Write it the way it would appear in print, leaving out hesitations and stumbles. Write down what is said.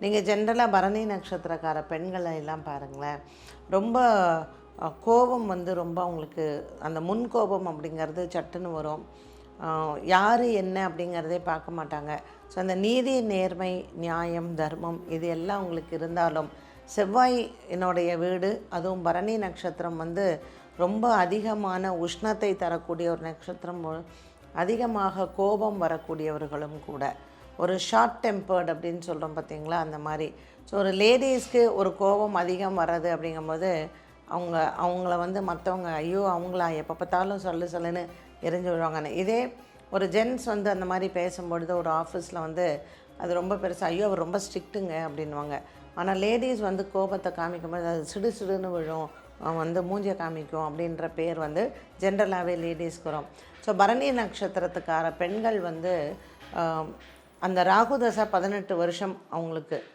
நீங்கள் ஜென்ரலாக பரணி நட்சத்திரக்கார பெண்களை எல்லாம் பாருங்களேன், ரொம்ப கோபம் வந்து ரொம்ப அவங்களுக்கு அந்த முன் கோபம் அப்படிங்கிறது சட்டுன்னு வரும். யார் என்ன அப்படிங்கிறதே பார்க்க மாட்டாங்க. ஸோ அந்த நீதி, நேர்மை, நியாயம், தர்மம் இது எல்லாம் அவங்களுக்கு இருந்தாலும் செவ்வாய் என்னுடைய வீடு, அதுவும் பரணி நட்சத்திரம் வந்து ரொம்ப அதிகமான உஷ்ணத்தை தரக்கூடிய ஒரு நட்சத்திரம், அதிகமாக கோபம் வரக்கூடியவர்களும் கூட. ஒரு ஷார்ட் டெம்பர்டு அப்படின்னு சொல்கிறோம் பார்த்தீங்களா, அந்த மாதிரி. ஸோ ஒரு லேடிஸ்க்கு ஒரு கோபம் அதிகம் வர்றது அப்படிங்கும்போது அவங்கள வந்து மற்றவங்க ஐயோ அவங்களா எப்போ பார்த்தாலும் சொல்லுன்னு எரிஞ்சு விடுவாங்கன்னு. இதே ஒரு ஜென்ட்ஸ் வந்து அந்த மாதிரி பேசும்பொழுது ஒரு ஆஃபீஸில் வந்து அது ரொம்ப பெருசாக ஐயோ அவர் ரொம்ப ஸ்ட்ரிக்ட்டுங்க அப்படின்வாங்க. ஆனால் லேடிஸ் வந்து கோபத்தை காமிக்கும்போது அது சிடுன்னு விழும், வந்து மூஞ்சியை காமிக்கும் அப்படின்ற பேர் வந்து ஜென்ரலாகவே லேடிஸ்க்கு வரும். ஸோ பரணி நட்சத்திரத்துக்கார பெண்கள் வந்து அந்த ராகு தசை 18 வருஷம் அவங்களுக்கு